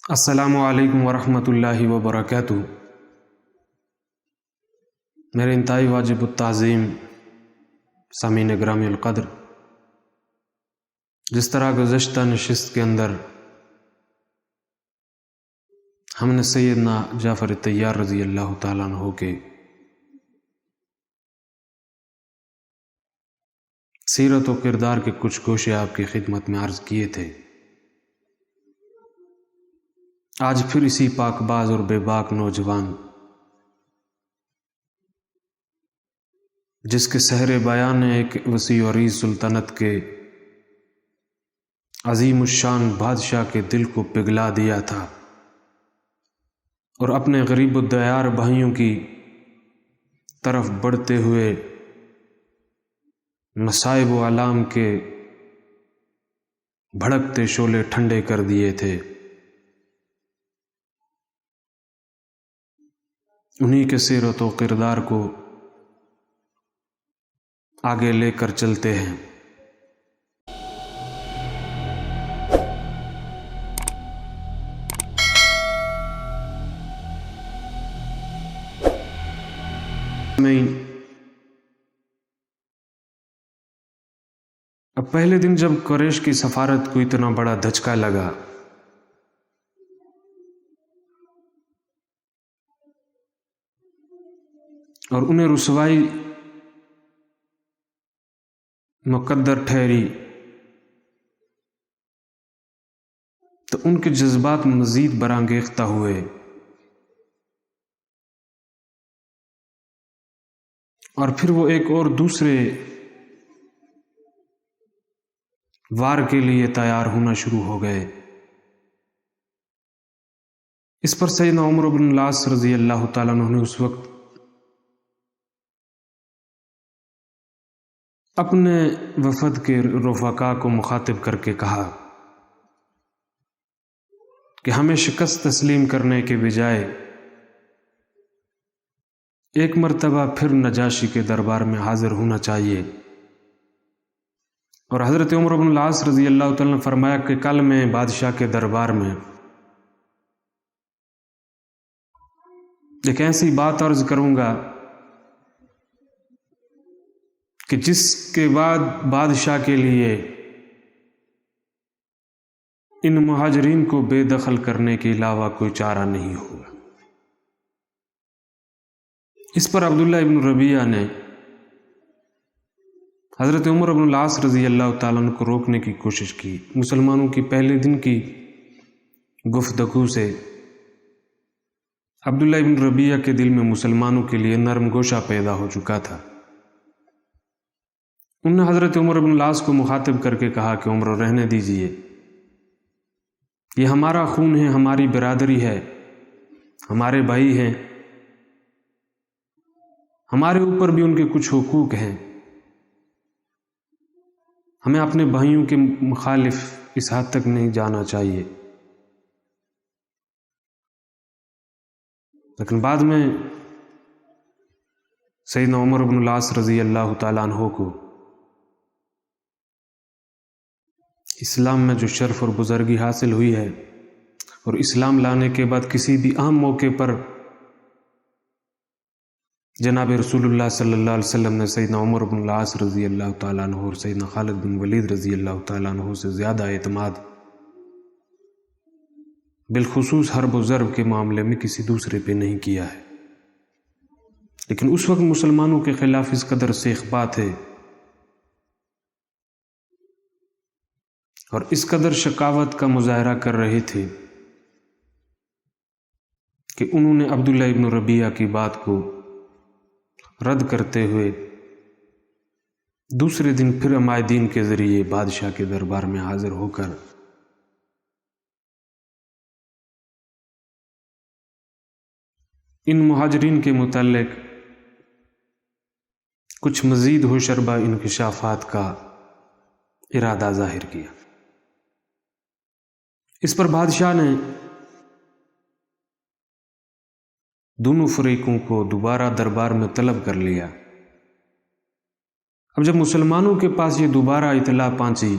السلام علیکم ورحمۃ اللہ وبرکاتہ۔ میرے انتہائی واجب التعظیم سامعین گرامی القدر، جس طرح گزشتہ نشست کے اندر ہم نے سیدنا جعفر طیار رضی اللہ تعالیٰ عنہ کے سیرت و کردار کے کچھ گوشے آپ کی خدمت میں عرض کیے تھے، آج پھر اسی پاک باز اور بے باک نوجوان جس کے سحر بیان نے ایک وسیع و عریض سلطنت کے عظیم الشان بادشاہ کے دل کو پگھلا دیا تھا اور اپنے غریب الدیار بھائیوں کی طرف بڑھتے ہوئے مصائب و آلام کے بھڑکتے شعلے ٹھنڈے کر دیے تھے، انہی کے سیرت و کردار کو آگے لے کر چلتے ہیں۔ اب پہلے دن جب قریش کی سفارت کو اتنا بڑا دھچکا لگا اور انہیں رسوائی مقدر ٹھہری تو ان کے جذبات مزید برانگیختہ ہوئے اور پھر وہ ایک اور دوسرے وار کے لیے تیار ہونا شروع ہو گئے۔ اس پر سیدنا عمر بن العاص رضی اللہ تعالیٰ عنہ نے اس وقت اپنے وفد کے رفقا کو مخاطب کر کے کہا کہ ہمیں شکست تسلیم کرنے کے بجائے ایک مرتبہ پھر نجاشی کے دربار میں حاضر ہونا چاہیے۔ اور حضرت عمر بن العاص رضی اللہ تعالیٰ نے فرمایا کہ کل میں بادشاہ کے دربار میں ایک ایسی بات عرض کروں گا کہ جس کے بعد بادشاہ کے لیے ان مہاجرین کو بے دخل کرنے کے علاوہ کوئی چارہ نہیں ہوگا۔ اس پر عبداللہ ابن ربیعہ نے حضرت عمر بن العاص رضی اللہ تعالیٰ عنہ کو روکنے کی کوشش کی۔ مسلمانوں کی پہلے دن کی گفتگو سے عبداللہ ابن ربیعہ کے دل میں مسلمانوں کے لیے نرم گوشہ پیدا ہو چکا تھا۔ انہوں نے حضرت عمر بن العاص کو مخاطب کر کے کہا کہ عمر رہنے دیجئے، یہ ہمارا خون ہے، ہماری برادری ہے، ہمارے بھائی ہیں، ہمارے اوپر بھی ان کے کچھ حقوق ہیں، ہمیں اپنے بھائیوں کے مخالف اس حد تک نہیں جانا چاہیے۔ لیکن بعد میں سیدنا عمر بن العاص رضی اللہ تعالیٰ عنہ کو اسلام میں جو شرف اور بزرگی حاصل ہوئی ہے اور اسلام لانے کے بعد کسی بھی اہم موقع پر جناب رسول اللہ صلی اللہ علیہ وسلم نے سیدنا عمر بن العاص رضی اللہ تعالیٰ عنہ اور سیدنا خالد بن ولید رضی اللہ تعالیٰ عنہ سے زیادہ اعتماد بالخصوص حرب و ضرب کے معاملے میں کسی دوسرے پہ نہیں کیا ہے۔ لیکن اس وقت مسلمانوں کے خلاف اس قدر سیخ بات ہے اور اس قدر شقاوت کا مظاہرہ کر رہے تھے کہ انہوں نے عبداللہ ابن ربیعہ کی بات کو رد کرتے ہوئے دوسرے دن پھر عمائدین کے ذریعے بادشاہ کے دربار میں حاضر ہو کر ان مہاجرین کے متعلق کچھ مزید ہوشربا انکشافات کا ارادہ ظاہر کیا۔ اس پر بادشاہ نے دونوں فریقوں کو دوبارہ دربار میں طلب کر لیا۔ اب جب مسلمانوں کے پاس یہ دوبارہ اطلاع پہنچی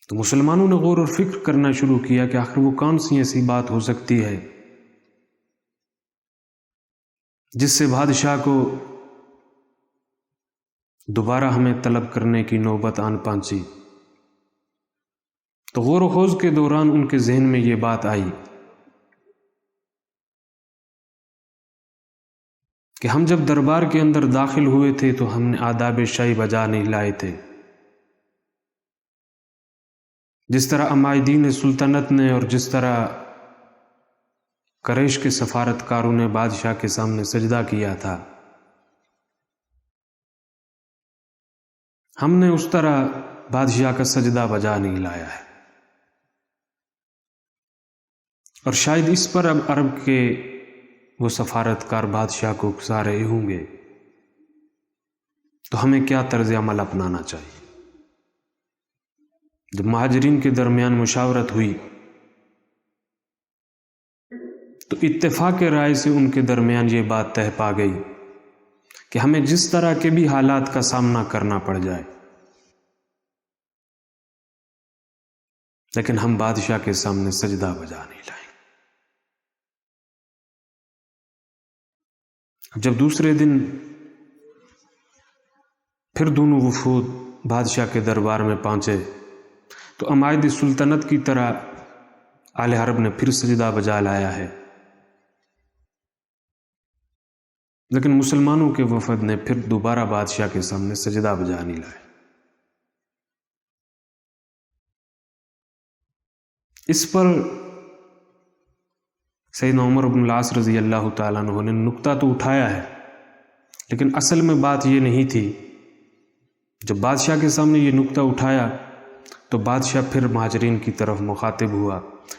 تو مسلمانوں نے غور اور فکر کرنا شروع کیا کہ آخر وہ کون سی ایسی بات ہو سکتی ہے جس سے بادشاہ کو دوبارہ ہمیں طلب کرنے کی نوبت آن پہنچی۔ تو غور و خوض کے دوران ان کے ذہن میں یہ بات آئی کہ ہم جب دربار کے اندر داخل ہوئے تھے تو ہم نے آداب شاہی بجا نہیں لائے تھے، جس طرح عمائدین سلطنت نے اور جس طرح قریش کے سفارتکاروں نے بادشاہ کے سامنے سجدہ کیا تھا، ہم نے اس طرح بادشاہ کا سجدہ بجا نہیں لایا ہے۔ اور شاید اس پر اب عرب کے وہ سفارتکار بادشاہ کو اکسا رہے ہوں گے، تو ہمیں کیا طرز عمل اپنانا چاہیے۔ جب مہاجرین کے درمیان مشاورت ہوئی تو اتفاق رائے سے ان کے درمیان یہ بات طے پا گئی کہ ہمیں جس طرح کے بھی حالات کا سامنا کرنا پڑ جائے، لیکن ہم بادشاہ کے سامنے سجدہ بجا نہیں لائیں۔ جب دوسرے دن پھر دونوں وفود بادشاہ کے دربار میں پہنچے تو عمائد سلطنت کی طرح آل حرب نے پھر سجدہ بجا لایا ہے، لیکن مسلمانوں کے وفد نے پھر دوبارہ بادشاہ کے سامنے سجدہ بجا نہیں لایا۔ اس پر سیدنا عمر بن العاص رضی اللہ تعالیٰ عنہ نے نکتہ تو اٹھایا ہے، لیکن اصل میں بات یہ نہیں تھی۔ جب بادشاہ کے سامنے یہ نکتہ اٹھایا تو بادشاہ پھر مہاجرین کی طرف مخاطب ہوا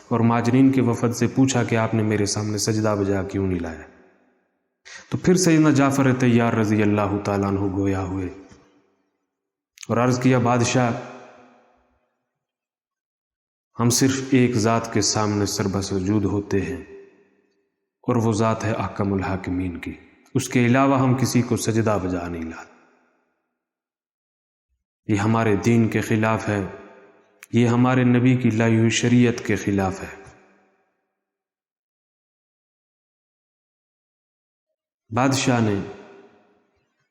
اور مہاجرین کے وفد سے پوچھا کہ آپ نے میرے سامنے سجدہ بجا کیوں نہیں لایا؟ تو پھر سیدنا جعفر طیار رضی اللہ تعالیٰ عنہ گویا ہوئے اور عرض کیا، بادشاہ، ہم صرف ایک ذات کے سامنے سربسجود ہوتے ہیں اور وہ ذات ہے احکم الحاکمین کی، اس کے علاوہ ہم کسی کو سجدہ بجا نہیں لاتے۔ یہ ہمارے دین کے خلاف ہے، یہ ہمارے نبی کی لائی ہوئی شریعت کے خلاف ہے۔ بادشاہ نے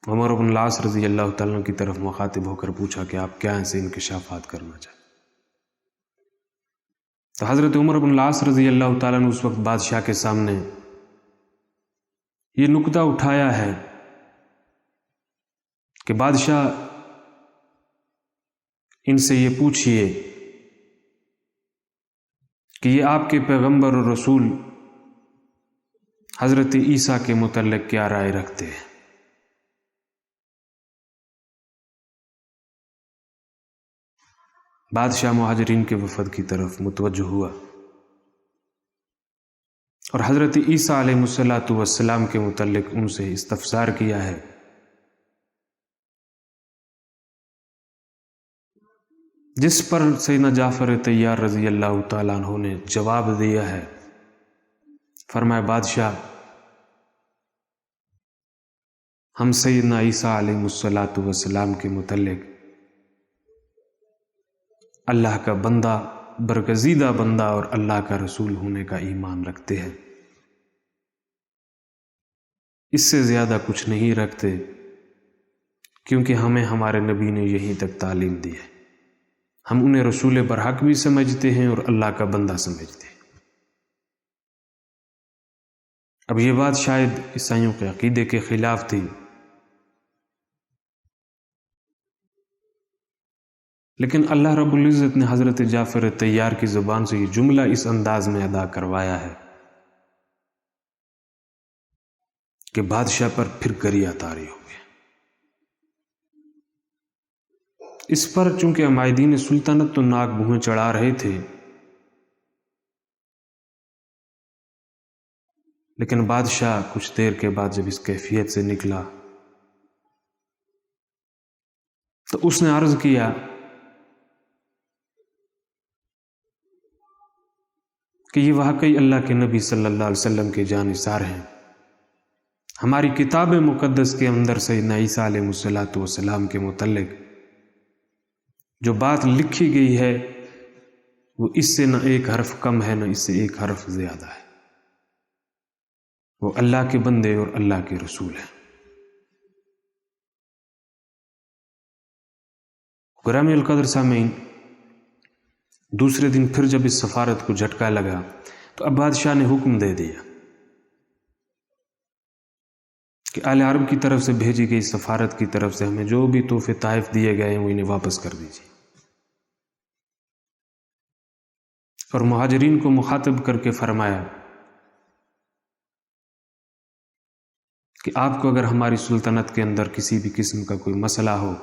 عمر بن العاص رضی اللہ تعالیٰ عنہ کی طرف مخاطب ہو کر پوچھا کہ آپ کیا ایسے انکشافات کرنا چاہتے؟ تو حضرت عمر بن العاص رضی اللہ تعالیٰ عنہ اس وقت بادشاہ کے سامنے یہ نکتہ اٹھایا ہے کہ بادشاہ، ان سے یہ پوچھئے کہ یہ آپ کے پیغمبر اور رسول حضرت عیسیٰ کے متعلق کیا رائے رکھتے ہیں۔ بادشاہ مہاجرین کے وفد کی طرف متوجہ ہوا اور حضرت عیسیٰ علیہ السلام کے متعلق ان سے استفسار کیا ہے۔ جس پر سیدنا جعفر طیار رضی اللہ تعالیٰ عنہ نے جواب دیا ہے، فرمایا، بادشاہ، ہم سیدنا عیسیٰ علیہ السلام کے متعلق اللہ کا بندہ، برگزیدہ بندہ اور اللہ کا رسول ہونے کا ایمان رکھتے ہیں، اس سے زیادہ کچھ نہیں رکھتے، کیونکہ ہمیں ہمارے نبی نے یہیں تک تعلیم دی ہے۔ ہم انہیں رسول برحق بھی سمجھتے ہیں اور اللہ کا بندہ سمجھتے ہیں۔ اب یہ بات شاید عیسائیوں کے عقیدے کے خلاف تھی، لیکن اللہ رب العزت نے حضرت جعفر طیار کی زبان سے یہ جملہ اس انداز میں ادا کروایا ہے کہ بادشاہ پر پھر گریہ طاری ہو گیا۔ اس پر چونکہ عمائدین سلطنت تو ناک بھویں چڑھا رہے تھے، لیکن بادشاہ کچھ دیر کے بعد جب اس کیفیت سے نکلا تو اس نے عرض کیا کہ یہ واقعی اللہ کے نبی صلی اللہ علیہ وسلم کے جانثار ہیں۔ ہماری کتاب مقدس کے اندر سیدنا عیسیٰ علیہ السلام کے متعلق جو بات لکھی گئی ہے وہ اس سے نہ ایک حرف کم ہے نہ اس سے ایک حرف زیادہ ہے، وہ اللہ کے بندے اور اللہ کے رسول ہیں۔ گرامی القدر سامعین، دوسرے دن پھر جب اس سفارت کو جھٹکا لگا تو اب بادشاہ نے حکم دے دیا کہ آل عرب کی طرف سے بھیجی گئی سفارت کی طرف سے ہمیں جو بھی تحفے طائف دیے گئے ہیں وہ انہیں واپس کر دیجیے، اور مہاجرین کو مخاطب کر کے فرمایا کہ آپ کو اگر ہماری سلطنت کے اندر کسی بھی قسم کا کوئی مسئلہ ہو،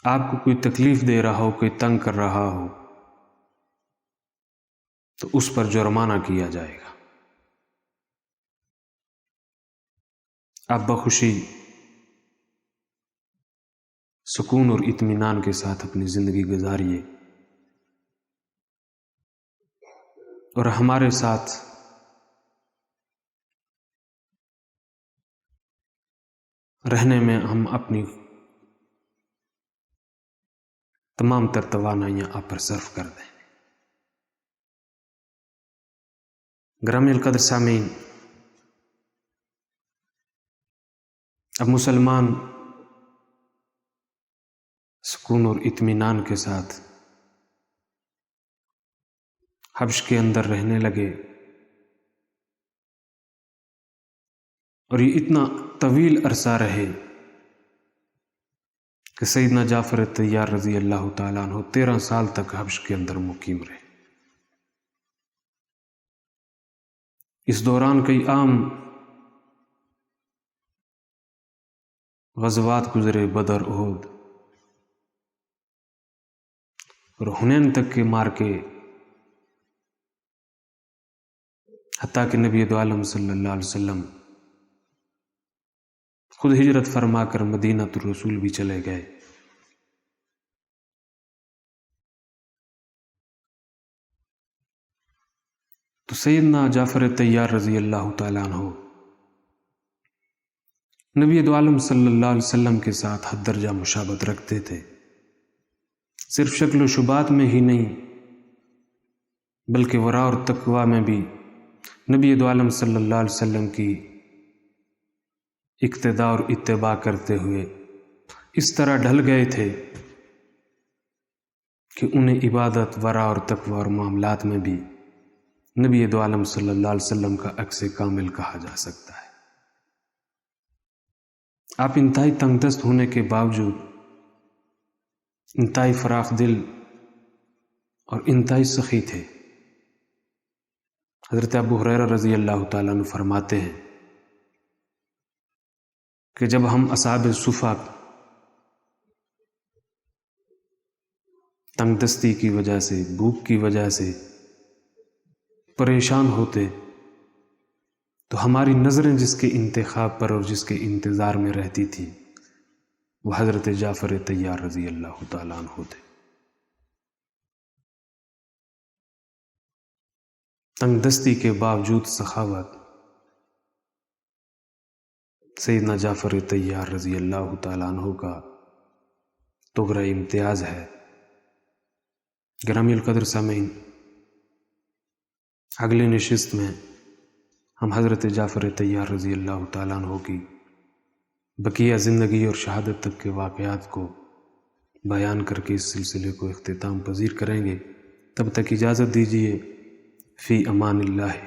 آپ کو کوئی تکلیف دے رہا ہو، کوئی تنگ کر رہا ہو، تو اس پر جرمانہ کیا جائے گا۔ آپ بخوشی سکون اور اطمینان کے ساتھ اپنی زندگی گزاریے اور ہمارے ساتھ رہنے میں ہم اپنی تمام تر توانائیاں آپ پر صرف کر دیں۔ گرامی القدر سامعین، اب مسلمان سکون اور اطمینان کے ساتھ حبش کے اندر رہنے لگے، اور یہ اتنا طویل عرصہ رہے کہ سیدنا جعفر طیار رضی اللہ تعالیٰ عنہ 13 سال تک حبش کے اندر مقیم رہے۔ اس دوران کئی عام غزوات گزرے، بدر، احد اور حنین تک کے مارکے، حتیٰ کہ نبی دو عالم صلی اللہ علیہ وسلم خود ہجرت فرما کر مدینہ الرسول بھی چلے گئے۔ تو سیدنا جعفر طیار رضی اللہ تعالیٰ عنہ نبی دو عالم صلی اللہ علیہ وسلم کے ساتھ حد درجہ مشابہت رکھتے تھے، صرف شکل و شبات میں ہی نہیں بلکہ ورع اور تقوی میں بھی نبی دو عالم صلی اللہ علیہ وسلم کی اقتداء اور اتباع کرتے ہوئے اس طرح ڈھل گئے تھے کہ انہیں عبادت، ورع اور تقوی اور معاملات میں بھی نبی دو عالم صلی اللہ علیہ وسلم کا عکس کامل کہا جا سکتا ہے۔ آپ انتہائی تنگ دست ہونے کے باوجود انتہائی فراخ دل اور انتہائی سخی تھے۔ حضرت ابو ہریرہ رضی اللہ تعالیٰ عنہ فرماتے ہیں کہ جب ہم اصحاب صفا تنگ دستی کی وجہ سے، بھوک کی وجہ سے پریشان ہوتے تو ہماری نظریں جس کے انتخاب پر اور جس کے انتظار میں رہتی تھی وہ حضرت جعفر طیار رضی اللہ تعالیٰ عنہ تھے۔ تنگ دستی کے باوجود سخاوت سیدنا جعفر طیار رضی اللہ تعالیٰ عنہ کا تغرہ امتیاز ہے۔ گرامی القدر سامعین، اگلی نشست میں ہم حضرت جعفر طیار رضی اللہ تعالیٰ عنہ کی بقیہ زندگی اور شہادت تک کے واقعات کو بیان کر کے اس سلسلے کو اختتام پذیر کریں گے۔ تب تک اجازت دیجیے، فی امان اللہ۔